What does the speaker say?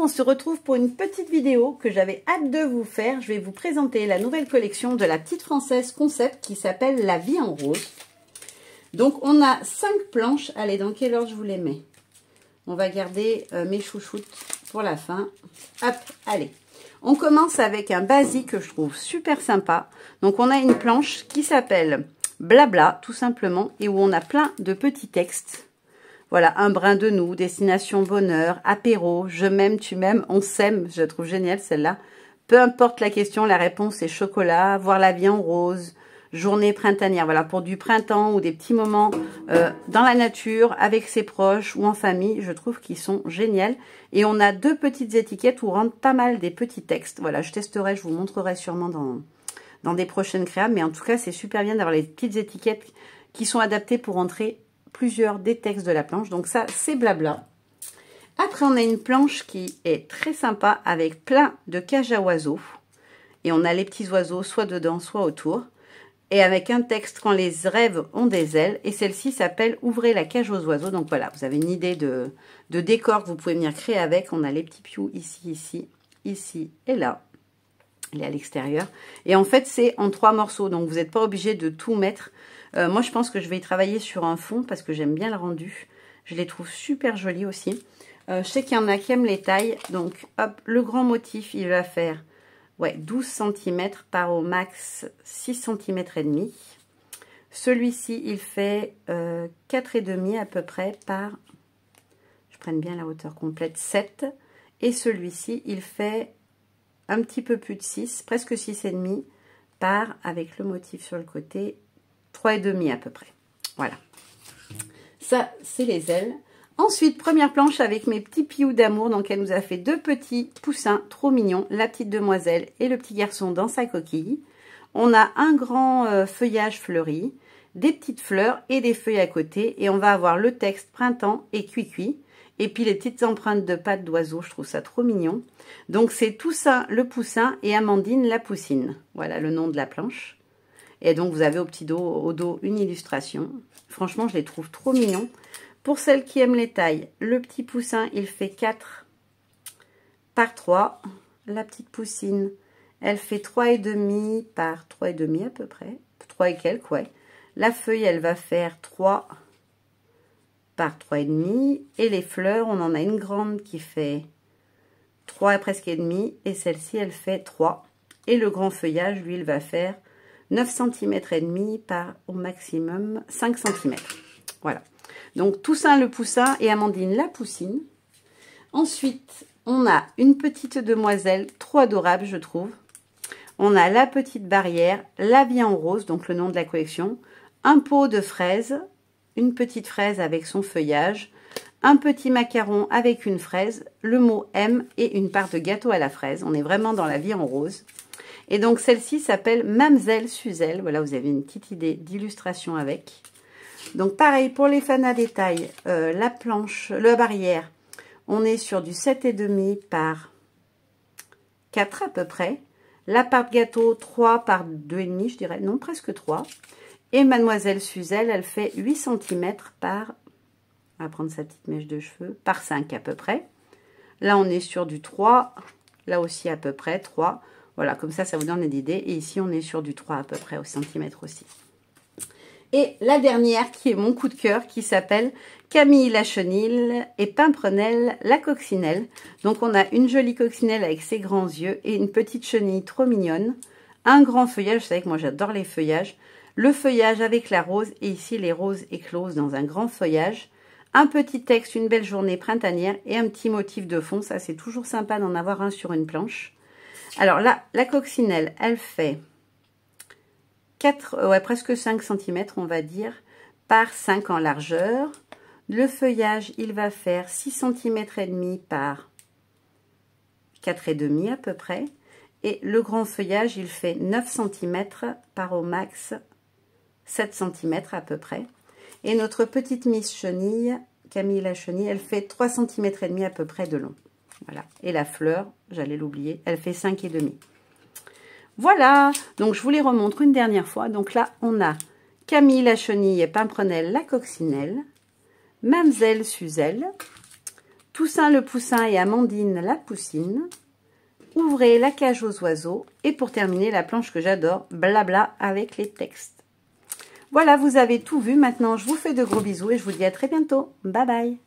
on se retrouve pour une petite vidéo que j'avais hâte de vous faire. Je vais vous présenter la nouvelle collection de la petite française Concept qui s'appelle La vie en rose. Donc, on a 5 planches. Allez, dans quel ordre je vous les mets? On va garder mes chouchoutes pour la fin. Hop, allez. On commence avec un basique que je trouve super sympa. Donc, on a une planche qui s'appelle Blabla, tout simplement, et où on a plein de petits textes. Voilà, un brin de nous, destination bonheur, apéro, je m'aime, tu m'aimes, on s'aime. Je la trouve géniale celle-là. Peu importe la question, la réponse est chocolat, voir la vie en rose, journée printanière. Voilà, pour du printemps ou des petits moments dans la nature, avec ses proches ou en famille, je trouve qu'ils sont géniaux. Et on a 2 petites étiquettes où rentrent pas mal des petits textes. Voilà, je testerai, je vous montrerai sûrement dans des prochaines créas. Mais en tout cas, c'est super bien d'avoir les petites étiquettes qui sont adaptées pour entrer plusieurs des textes de la planche. Donc ça, c'est Blabla. Après, on a une planche qui est très sympa avec plein de cages à oiseaux. Et on a les petits oiseaux soit dedans, soit autour. Et avec un texte, quand les rêves ont des ailes. Et celle-ci s'appelle Ouvrez la cage aux oiseaux. Donc voilà, vous avez une idée de décor que vous pouvez venir créer avec. On a les petits pious ici, ici et là. Elle est à l'extérieur. Et en fait, c'est en 3 morceaux. Donc, vous n'êtes pas obligé de tout mettre. Moi, je pense que je vais y travailler sur un fond parce que j'aime bien le rendu. Je les trouve super jolis aussi. Je sais qu'il y en a qui aiment les tailles. Donc, hop, le grand motif, il va faire 12 cm par au max 6 cm et demi. Celui-ci, il fait 4,5 à peu près par, je prenne bien la hauteur complète, 7. Et celui-ci, il fait un petit peu plus de 6, presque 6,5 par, avec le motif sur le côté, 3,5 à peu près. Voilà. Ça, c'est les ailes. Ensuite, première planche avec mes petits pious d'amour. Donc, elle nous a fait 2 petits poussins trop mignons. La petite demoiselle et le petit garçon dans sa coquille. On a un grand feuillage fleuri, des petites fleurs et des feuilles à côté. Et on va avoir le texte printemps et cuicui. Et puis, les petites empreintes de pattes d'oiseaux. Je trouve ça trop mignon. Donc, c'est Toussaint le poussin et Amandine la poussine. Voilà le nom de la planche. Et donc, vous avez au dos une illustration. Franchement, je les trouve trop mignons. Pour celles qui aiment les tailles, le petit poussin, il fait 4 par 3. La petite poussine, elle fait 3,5 par 3,5 à peu près. 3 et quelques, ouais. La feuille, elle va faire 3 par 3,5. Et les fleurs, on en a une grande qui fait 3 presque et demi. Et celle-ci, elle fait 3. Et le grand feuillage, lui, il va faire 9 cm et demi par au maximum 5 cm. Voilà. Donc, Toussaint le poussin et Amandine la poussine. Ensuite, on a une petite demoiselle trop adorable, je trouve. On a la petite barrière, la vie en rose, donc le nom de la collection. Un pot de fraises, une petite fraise avec son feuillage. Un petit macaron avec une fraise, le mot M et une part de gâteau à la fraise. On est vraiment dans la vie en rose. Et donc, celle-ci s'appelle Mamselle Suzelle. Voilà, vous avez une petite idée d'illustration avec. Donc, pareil, pour les fans à détail, la planche, la barrière, on est sur du 7,5 par 4 à peu près. La part de gâteau, 3 par 2,5, je dirais. Non, presque 3. Et Mademoiselle Suzelle, elle fait 8 cm par, on va prendre sa petite mèche de cheveux, par 5 à peu près. Là, on est sur du 3. Là aussi, à peu près 3. Voilà, comme ça, ça vous donne une idée. Et ici, on est sur du 3 à peu près au centimètre aussi. Et la dernière, qui est mon coup de cœur, qui s'appelle Camille la chenille et Pimprenelle la coccinelle. Donc, on a une jolie coccinelle avec ses grands yeux et une petite chenille trop mignonne. Un grand feuillage, vous savez que moi, j'adore les feuillages. Le feuillage avec la rose et ici, les roses écloses dans un grand feuillage. Un petit texte, une belle journée printanière et un petit motif de fond. Ça, c'est toujours sympa d'en avoir un sur une planche. Alors là, la coccinelle, elle fait 4, presque 5 cm, on va dire, par 5 en largeur. Le feuillage, il va faire 6 cm et demi par 4,5 à peu près. Et le grand feuillage, il fait 9 cm par au max 7 cm à peu près. Et notre petite Miss Chenille, Camille la chenille, elle fait 3 cm et demi à peu près de long. Voilà. Et la fleur, j'allais l'oublier, elle fait 5,5. Voilà. Donc, je vous les remontre une dernière fois. Donc là, on a Camille la chenille et Pimprenelle la coccinelle, Mamselle Suzelle, Toussaint le poussin et Amandine la poussine. Ouvrez la cage aux oiseaux. Et pour terminer, la planche que j'adore, blabla avec les textes. Voilà, vous avez tout vu. Maintenant, je vous fais de gros bisous et je vous dis à très bientôt. Bye bye.